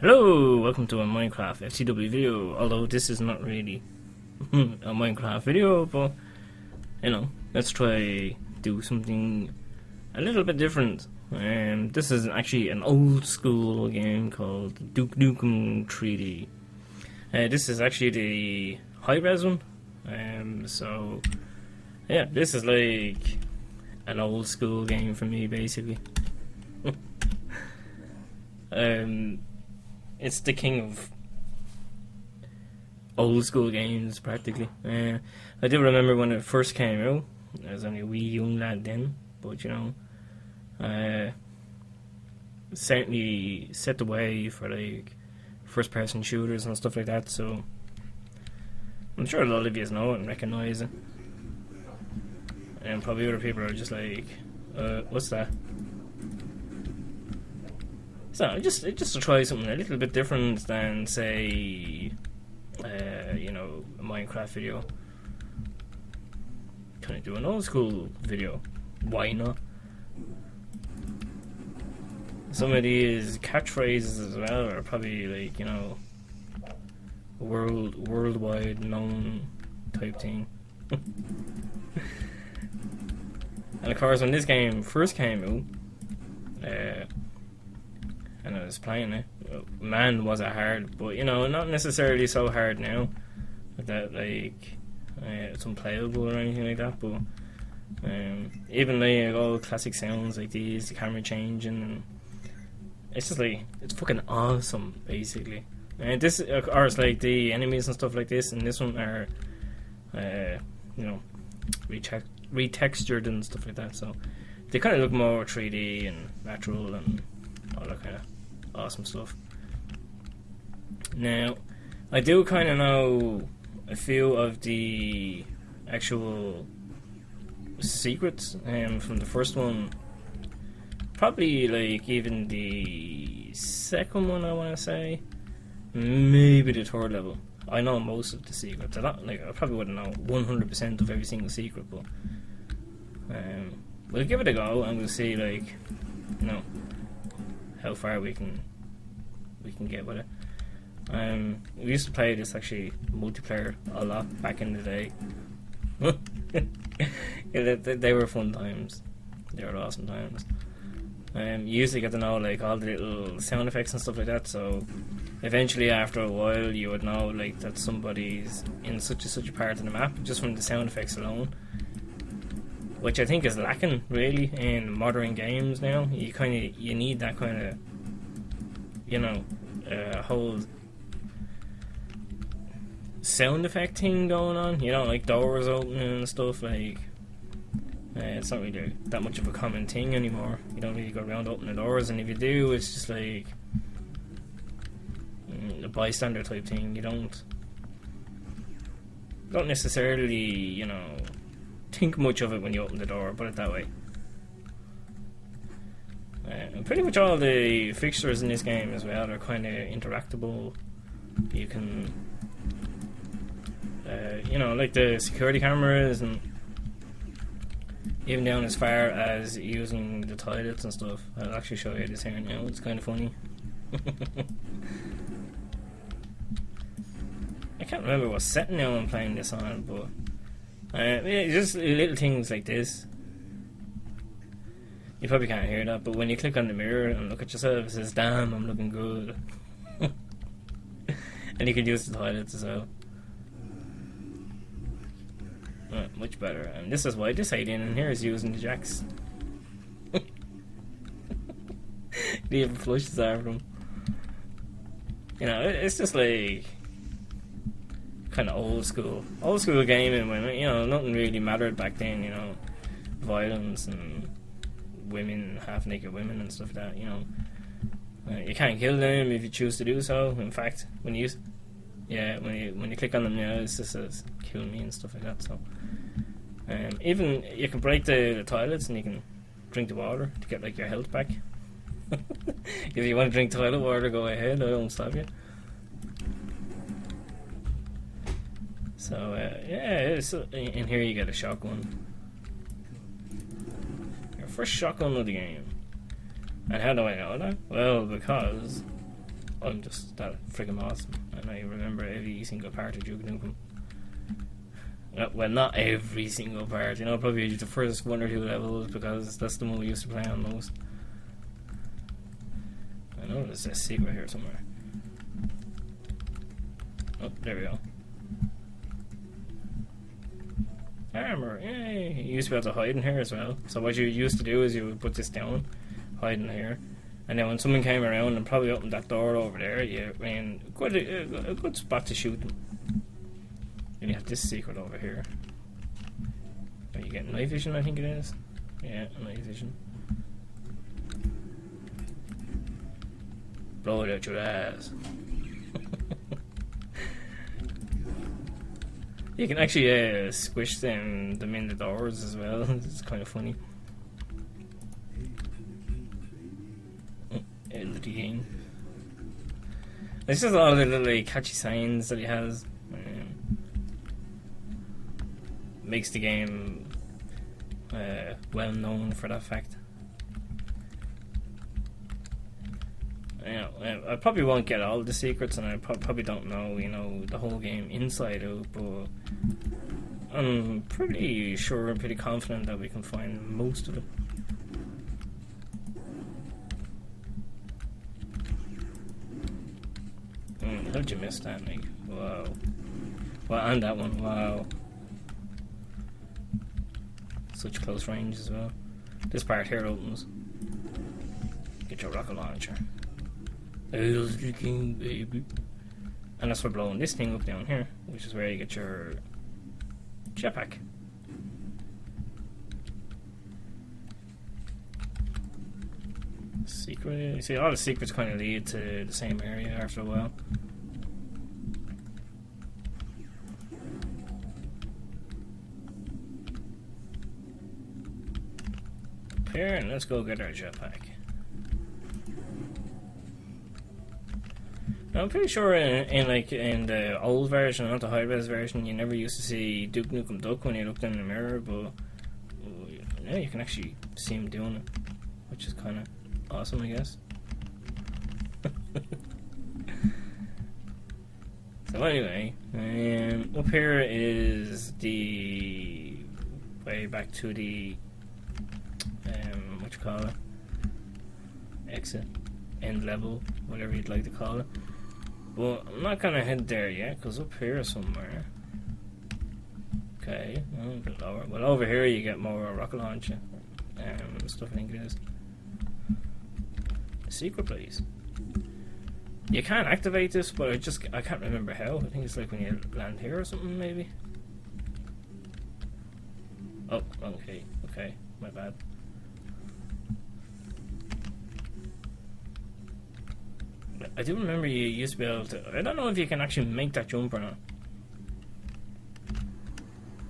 Hello, welcome to a MineCraftFTW video, although this is not really a Minecraft video, but, let's try do something a little bit different. This is actually an old school game called Nukem 3D. This is actually the high-res one, so, yeah, this is like an old school game for me, basically. It's the king of old school games, practically. I do remember when it first came out. I was only a wee young lad then, but certainly set the way for like first-person shooters and stuff like that. So I'm sure a lot of you know it and recognise it, and probably other people are just like, "What's that?" So just to try something a little bit different than, say, a Minecraft video. Can I do an old school video? Why not? Some of these catchphrases as well are probably like, worldwide known type thing. And of course, when this game first came out, and I was playing it, man, was it hard, but not necessarily so hard now that it's unplayable or anything like that, but even like all classic sounds like these, the camera changing, and it's just like, it's fucking awesome, basically. And this, of course, like the enemies and stuff like this, and this one are retextured and stuff like that, so they kind of look more 3D and natural and all that kind of awesome stuff. Now, I do kind of know a few of the actual secrets from the first one. Probably like even the second one, I want to say. Maybe the third level. I know most of the secrets. I probably wouldn't know 100% of every single secret, but we'll give it a go and we'll see how far we can get with it. We used to play this actually multiplayer a lot back in the day. Yeah, they were fun times. They were awesome times. You usually get to know like all the little sound effects and stuff like that. So eventually, after a while, you would know like that somebody's in such a part of the map just from the sound effects alone. Which I think is lacking really in modern games now. You need that kind of whole sound effect thing going on. Like doors opening and stuff. Like it's not really that much of a common thing anymore. You don't really go around opening doors, and if you do, it's just like a bystander type thing. You don't necessarily think much of it when you open the door, put it that way. And pretty much all the fixtures in this game as well are kind of interactable. You can, like the security cameras, and even down as far as using the toilets and stuff. I'll actually show you this here now. It's kind of funny. I can't remember what setting now I'm playing this on, but just little things like this. You probably can't hear that, but when you click on the mirror and look at yourself, it says, "Damn, I'm looking good." And you can use the toilets as well. Much better. And this is why this alien in here is using the jacks. They even flushes after him. It's just like kind of old school gaming when nothing really mattered back then. Violence and women, half naked women and stuff like that. You can't kill them if you choose to do so. In fact, when you click on them now, it just says kill me and stuff like that. So even you can break the toilets and you can drink the water to get like your health back. If you want to drink toilet water, go ahead. I don't stop you. So in here you get a shotgun. Your first shotgun of the game. And how do I know that? Well, because I'm just that friggin' awesome, and I remember every single part of Duke Nukem. Well, not every single part, you know, probably the first 1 or 2 levels, because that's the one we used to play on most. I know there's a secret here somewhere. Oh, there we go. Armor, yay! You used to be able to hide in here as well. So what you used to do is you would put this down, hide in here, and then when someone came around and probably opened that door over there, you ran quite a good spot to shoot them. And you have this secret over here. Oh, you get night vision, I think it is. Yeah, night vision. Blow it out your ass. You can actually squish them in the doors as well. It's kind of funny. End of the game. There's just a lot of the little catchy signs that he has. Makes the game well known for that fact. You know, I probably won't get all the secrets, and I probably don't know, you know, the whole game inside out, but I'm pretty sure, I'm pretty confident that we can find most of it. How'd you miss that, Nick? Wow. Well, and that one, wow. Such close range as well. This part here opens. Get your rocket launcher. Baby. And that's for blowing this thing up down here, which is where you get your jetpack. Secret. You see, all the secrets kind of lead to the same area after a while. Up here, and let's go get our jetpack. I'm pretty sure in the old version, not the high-res version, you never used to see Duke Nukem Duck when you looked in the mirror, but yeah, you can actually see him doing it, which is kind of awesome, I guess. So anyway, up here is the way back to the what you call it, exit, end level, whatever you'd like to call it. Well, I'm not gonna head there yet, because up here somewhere. Okay, a bit lower. Well, over here you get more rocket launcher stuff, I think it is. A secret place. You can activate this, but I can't remember how. I think it's like when you land here or something, maybe. Oh, okay, my bad. I do remember you used to be able to. I don't know if you can actually make that jump or not.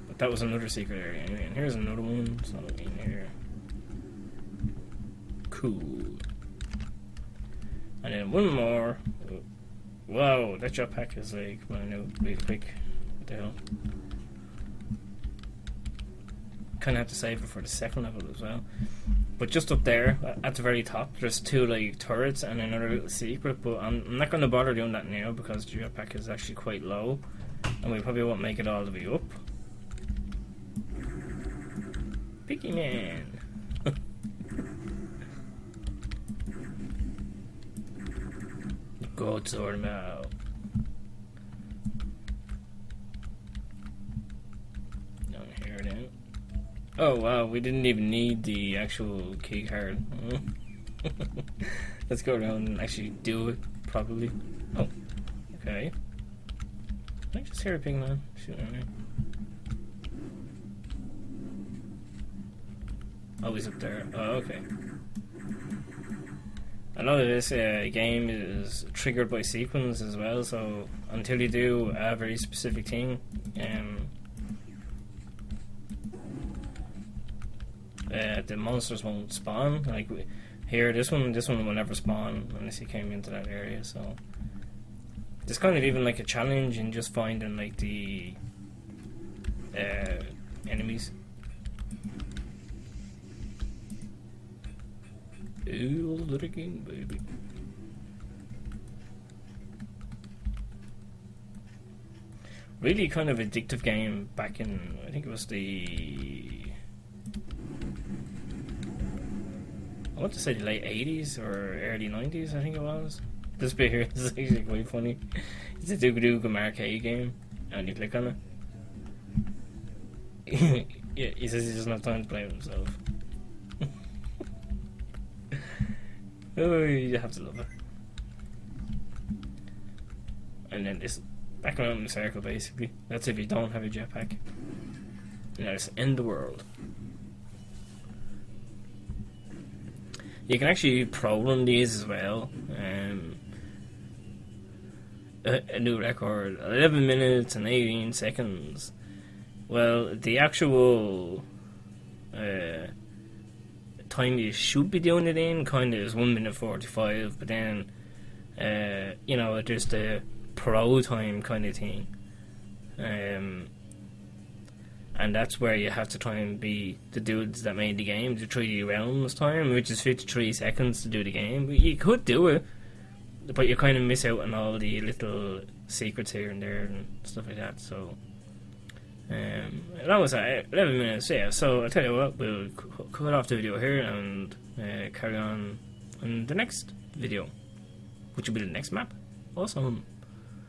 But that was another secret area anyway. And here's another one. So in here. Cool. And then one more. Wow, that jetpack is like running out really quick. What the hell? Kinda have to save it for the second level as well. But just up there, at the very top, there's 2 like turrets and another little secret, but I'm not going to bother doing that now because the jetpack is actually quite low, and we probably won't make it all the way up. Picky man! Go sort him out. Down here then. Oh wow, we didn't even need the actual key card. Let's go around and actually do it properly. Oh, okay. I just hear a pig man shooting at me. Oh, he's up there. Oh, okay. A lot of this game is triggered by sequence as well, so until you do a very specific thing, the monsters won't spawn. Like here, this one will never spawn unless you came into that area. So there's kind of even like a challenge in just finding like the enemies. Ooh, little king, baby. really kind of addictive game back in, I think it was the, I want to say the late 80s or early 90s, I think it was. This bit here is actually quite funny. It's a Duke Nukem arcade game, and you click on it. Yeah, he says he doesn't have time to play it himself. Oh, you have to love it. And then this back around in the circle, basically. That's if you don't have a jetpack. Now it's end the world. You can actually pro-run these as well. A new record, 11 minutes and 18 seconds. Well, the actual time you should be doing it in kind of is 1 minute 45, but then you know, there's the pro time kind of thing, and that's where you have to try and be the dudes that made the game, the 3D Realms time, which is 53 seconds to do the game. But you could do it, but you kind of miss out on all the little secrets here and there and stuff like that. So that was 11 minutes, yeah. So I'll tell you what, we'll cut off the video here and carry on in the next video, which will be the next map. Awesome.